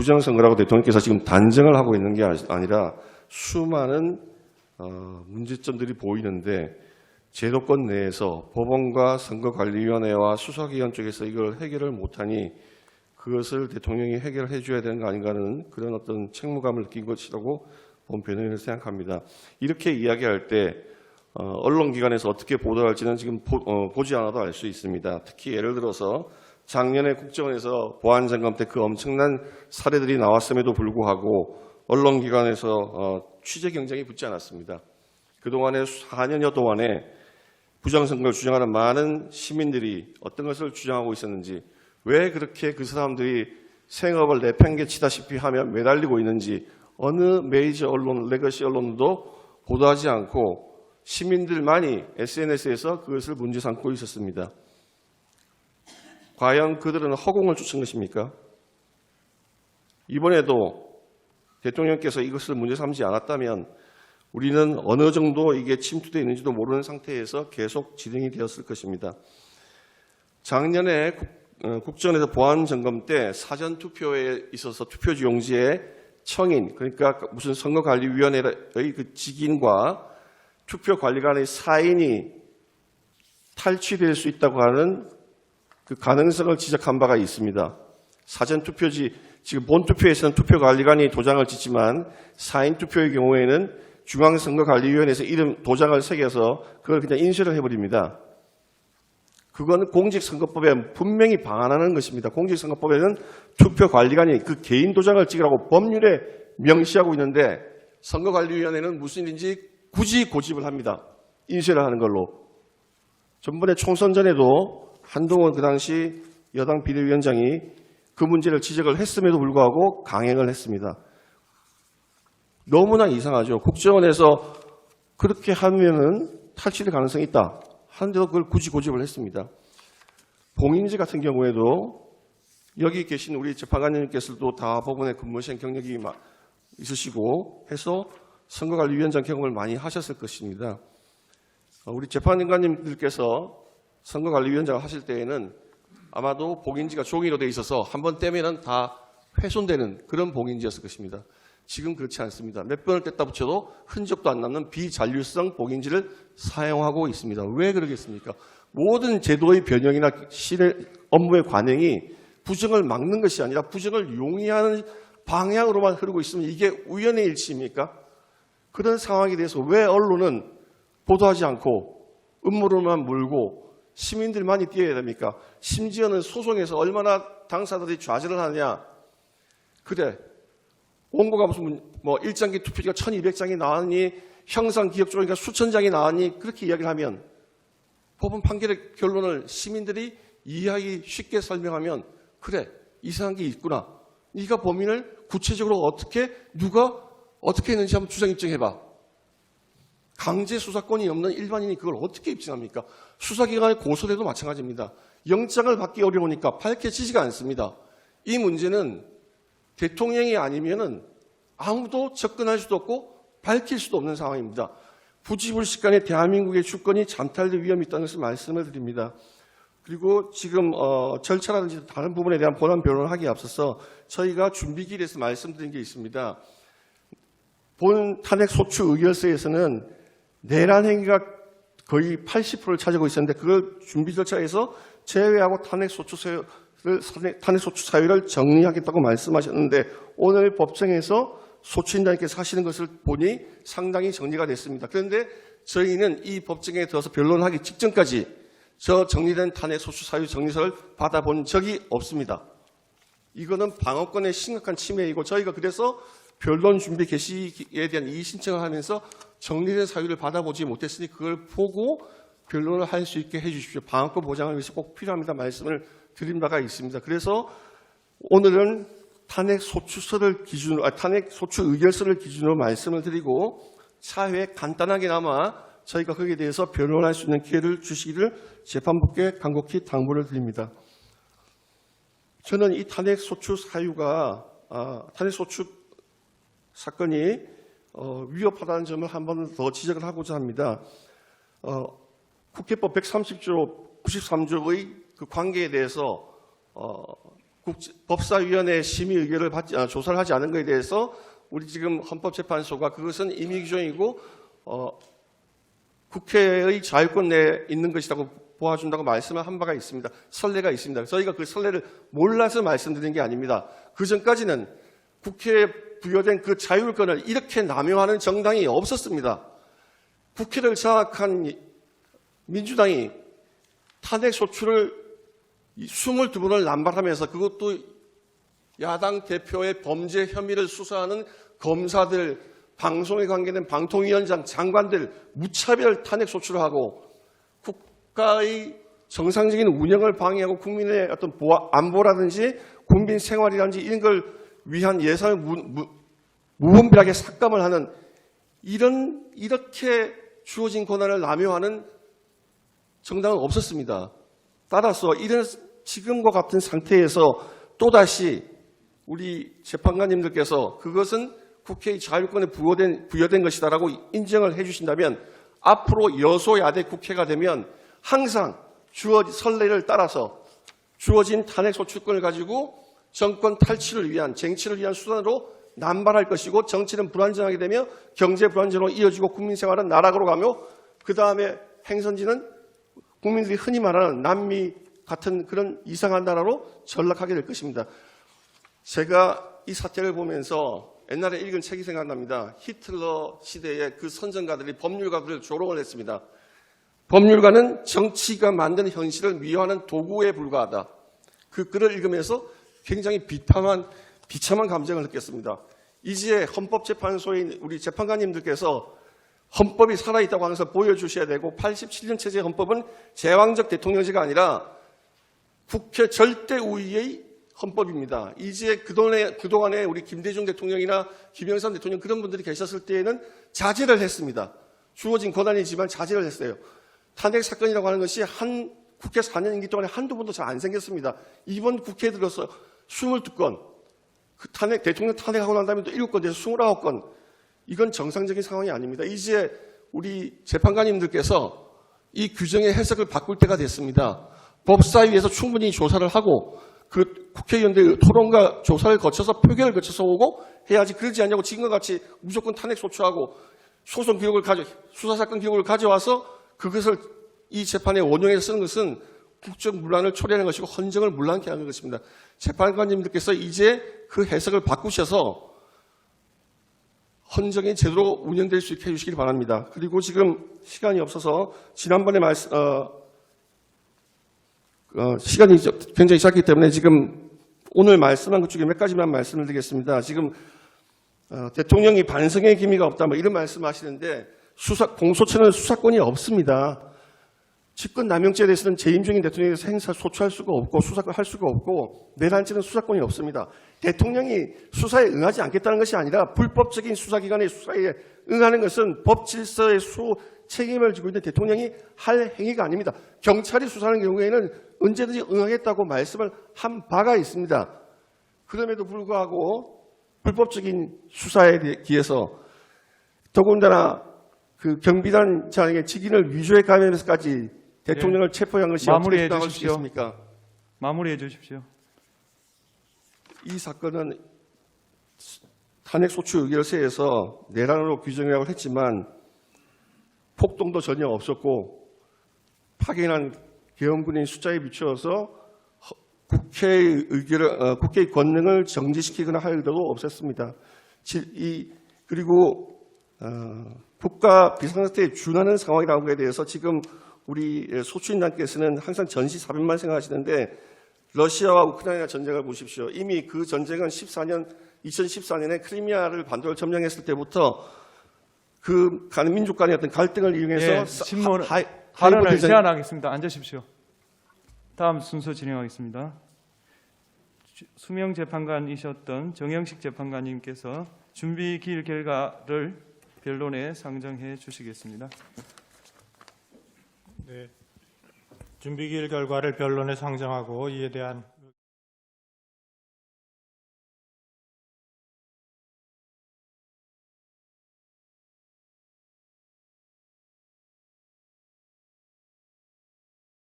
부정선거라고 대통령께서 지금 단정을 하고 있는 게 아니라 수많은 문제점들이 보이는데 제도권 내에서 법원과 선거관리위원회와 수사기관 쪽에서 이걸 해결을 못하니 그것을 대통령이 해결해 줘야 되는 거 아닌가 하는 그런 어떤 책무감을 느낀 것이라고 본 변호인을 생각합니다. 이렇게 이야기할 때 언론기관에서 어떻게 보도할지는 지금 보지 않아도 알 수 있습니다. 특히 예를 들어서 작년에 국정원에서 보안점검 때 그 엄청난 사례들이 나왔음에도 불구하고 언론기관에서 취재 경쟁이 붙지 않았습니다. 그동안에 4년여 동안에 부정선거를 주장하는 많은 시민들이 어떤 것을 주장하고 있었는지, 왜 그렇게 그 사람들이 생업을 내팽개치다시피 하며 매달리고 있는지 어느 메이저 언론, 레거시 언론도 보도하지 않고 시민들만이 SNS에서 그것을 문제 삼고 있었습니다. 과연 그들은 허공을 쫓은 것입니까? 이번에도 대통령께서 이것을 문제 삼지 않았다면 우리는 어느 정도 이게 침투되어 있는지도 모르는 상태에서 계속 진행이 되었을 것입니다. 작년에 국정원에서 보안점검 때 사전투표에 있어서 투표지 용지에 청인, 그러니까 무슨 선거관리위원회의 그 직인과 투표관리관의 사인이 탈취될 수 있다고 하는 그 가능성을 지적한 바가 있습니다. 사전투표지, 지금 본투표에서는 투표관리관이 도장을 찍지만 사인투표의 경우에는 중앙선거관리위원회에서 이름 도장을 새겨서 그걸 그냥 인쇄를 해버립니다. 그거는 공직선거법에 분명히 반하는 것입니다. 공직선거법에는 투표관리관이 그 개인 도장을 찍으라고 법률에 명시하고 있는데 선거관리위원회는 무슨 일인지 굳이 고집을 합니다. 인쇄를 하는 걸로. 전번에 총선 전에도 한동훈 그 당시 여당 비대위원장이 그 문제를 지적을 했음에도 불구하고 강행을 했습니다. 너무나 이상하죠. 국정원에서 그렇게 하면은 탈취될 가능성이 있다 하는데도 그걸 굳이 고집을 했습니다. 봉인지 같은 경우에도 여기 계신 우리 재판관님께서도 다 법원에 근무하신 경력이 있으시고 해서 선거관리위원장 경험을 많이 하셨을 것입니다. 우리 재판관님들께서 선거관리위원장을 하실 때에는 아마도 봉인지가 종이로 되어 있어서 한번 떼면은 다 훼손되는 그런 봉인지였을 것입니다. 지금 그렇지 않습니다. 몇 번을 뗐다 붙여도 흔적도 안 남는 비잔류성 봉인지를 사용하고 있습니다. 왜 그러겠습니까? 모든 제도의 변형이나 실의 업무의 관행이 부정을 막는 것이 아니라 부정을 용이하는 방향으로만 흐르고 있으면 이게 우연의 일치입니까? 그런 상황에 대해서 왜 언론은 보도하지 않고 음모론만 물고 시민들만이 뛰어야 됩니까? 심지어는 소송에서 얼마나 당사자들이 좌절을 하느냐. 그래, 원고가 무슨 뭐 1장기 투표지가 1200장이 나왔니, 형상기억조니까 수천 장이 나왔니, 그렇게 이야기를 하면 법원 판결의 결론을 시민들이 이해하기 쉽게 설명하면 그래, 이상한 게 있구나. 네가 범인을 구체적으로 누가 어떻게 했는지 한번 주장 입증해봐. 강제 수사권이 없는 일반인이 그걸 어떻게 입증합니까? 수사기관의 고소돼도 마찬가지입니다. 영장을 받기 어려우니까 밝혀지지가 않습니다. 이 문제는 대통령이 아니면은 아무도 접근할 수도 없고 밝힐 수도 없는 상황입니다. 부지불식간에 대한민국의 주권이 잠탈될 위험이 있다는 것을 말씀을 드립니다. 그리고 지금 절차라든지 다른 부분에 대한 본안 변론을 하기에 앞서서 저희가 준비기일에서 말씀드린 게 있습니다. 본 탄핵 소추 의결서에서는 내란 행위가 거의 80%를 차지하고 있었는데 그걸 준비 절차에서 제외하고 탄핵 소추 사유를 정리하겠다고 말씀하셨는데 오늘 법정에서 소추인단께서 하시는 것을 보니 상당히 정리가 됐습니다. 그런데 저희는 이 법정에 들어서 변론하기 직전까지 저 정리된 탄핵 소추 사유 정리서를 받아본 적이 없습니다. 이거는 방어권의 심각한 침해이고 저희가 그래서 변론 준비 개시에 대한 이의 신청을 하면서 정리된 사유를 받아보지 못했으니 그걸 보고 변론을 할 수 있게 해주십시오. 방어권 보장을 위해서 꼭 필요합니다. 말씀을 드린 바가 있습니다. 그래서 오늘은 탄핵 소추 의결서를 기준으로 말씀을 드리고 차후에 간단하게나마 저희가 거기에 대해서 변론할 수 있는 기회를 주시기를 재판부께 간곡히 당부를 드립니다. 저는 이 탄핵 소추 사건이 위협하다는 점을 한 번 더 지적을 하고자 합니다. 국회법 130조 93조의 그 관계에 대해서 법사위원회 심의 의결을 조사를 하지 않은 것에 대해서 우리 지금 헌법재판소가 그것은 임의 규정이고 국회의 자율권 내에 있는 것이라고 보아준다고 말씀을 한 바가 있습니다. 선례가 있습니다. 저희가 그 선례를 몰라서 말씀드린 게 아닙니다. 그 전까지는 국회에 부여된 그 자율권을 이렇게 남용하는 정당이 없었습니다. 국회를 장악한 민주당이 탄핵소추를 22번을 남발하면서 그것도 야당 대표의 범죄 혐의를 수사하는 검사들, 방송에 관계된 방통위원장, 장관들 무차별 탄핵소추를 하고 국가의 정상적인 운영을 방해하고 국민의 어떤 안보라든지 국민 생활이라든지 이런 걸 위한 예산을 무분별하게 삭감을 하는 이렇게 주어진 권한을 남용하는 정당은 없었습니다. 따라서 이런 지금과 같은 상태에서 또다시 우리 재판관님들께서 그것은 국회의 자율권에 부여된 것이다라고 인정을 해주신다면 앞으로 여소야대 국회가 되면 항상 선례를 따라서 주어진 탄핵소추권을 가지고 정권 탈취를 위한 쟁취를 위한 수단으로 남발할 것이고 정치는 불안정하게 되며 경제 불안정으로 이어지고 국민생활은 나락으로 가며 그 다음에 행선지는 국민들이 흔히 말하는 남미 같은 그런 이상한 나라로 전락하게 될 것입니다. 제가 이 사태를 보면서 옛날에 읽은 책이 생각납니다. 히틀러 시대의 그 선전가들이 법률가들을 조롱을 했습니다. 법률가는 정치가 만든 현실을 미화하는 도구에 불과하다. 그 글을 읽으면서 굉장히 비참한 감정을 느꼈습니다. 이제 헌법재판소인 우리 재판관님들께서 헌법이 살아있다고 하면서 보여주셔야 되고 87년 체제 헌법은 제왕적 대통령제가 아니라 국회 절대 우위의 헌법입니다. 이제 그동안에 우리 김대중 대통령이나 김영삼 대통령 그런 분들이 계셨을 때에는 자제를 했습니다. 주어진 권한이지만 자제를 했어요. 탄핵 사건이라고 하는 것이 한 국회 4년 임기 동안에 한두 번도 잘 안 생겼습니다. 이번 국회에 들어서 22건, 그 대통령 탄핵하고 난 다음에 또 7건 돼서 29건, 이건 정상적인 상황이 아닙니다. 이제 우리 재판관님들께서 이 규정의 해석을 바꿀 때가 됐습니다. 법사위에서 충분히 조사를 하고 그 국회의원들 토론과 조사를 거쳐서 표결을 거쳐서 오고 해야지 그러지 않냐고 지금과 같이 무조건 탄핵 소추하고 소송 기록을 수사사건 기록을 가져와서 그것을 이 재판에 원용해서 쓰는 것은 국정문란을 초래하는 것이고 헌정을 문란케 하는 것입니다. 재판관님들께서 이제 그 해석을 바꾸셔서 헌정이 제대로 운영될 수 있게 해주시기 바랍니다. 그리고 지금 시간이 없어서 지난번에 시간이 굉장히 짧기 때문에 지금 오늘 말씀한 것 중에 몇 가지만 말씀을 드리겠습니다. 지금 대통령이 반성의 기미가 없다 뭐 이런 말씀하시는데 공소처는 수사권이 없습니다. 직권남용죄에 대해서는 재임 중인 대통령에서 소추할 수가 없고 수사할 수가 없고 내란죄는 수사권이 없습니다. 대통령이 수사에 응하지 않겠다는 것이 아니라 불법적인 수사기관의 수사에 응하는 것은 법 질서의 책임을 지고 있는 대통령이 할 행위가 아닙니다. 경찰이 수사하는 경우에는 언제든지 응하겠다고 말씀을 한 바가 있습니다. 그럼에도 불구하고 불법적인 수사에 기해서 더군다나 그 경비단장의 직인을 위조에 가면서까지 대통령을 체포한 것이 어떻게 수당할 수 있습니까? 마무리해 주십시오. 이 사건은 탄핵소추 의결서에서 내란으로 규정이라고 했지만 폭동도 전혀 없었고 파견한 계엄군인 숫자에 비추어서 국회의 권능을 정지시키거나 할 의도도 없었습니다. 그리고 국가 비상사태에 준하는 상황이라는 것에 대해서 지금 우리 소추인단께서는 항상 전시 사변만 생각하시는데 러시아와 우크라이나 전쟁을 보십시오. 이미 그 전쟁은 2014년에 크리미아를 반도를 점령했을 때부터 그 민족 간의 어떤 갈등을 이용해서 발언을 제한하겠습니다. 앉으십시오. 다음 순서 진행하겠습니다. 수명 재판관이셨던 정영식 재판관님께서 준비 기일 결과를 변론에 상정해 주시겠습니다. 네, 준비기일 결과를 변론에 상정하고 이에 대한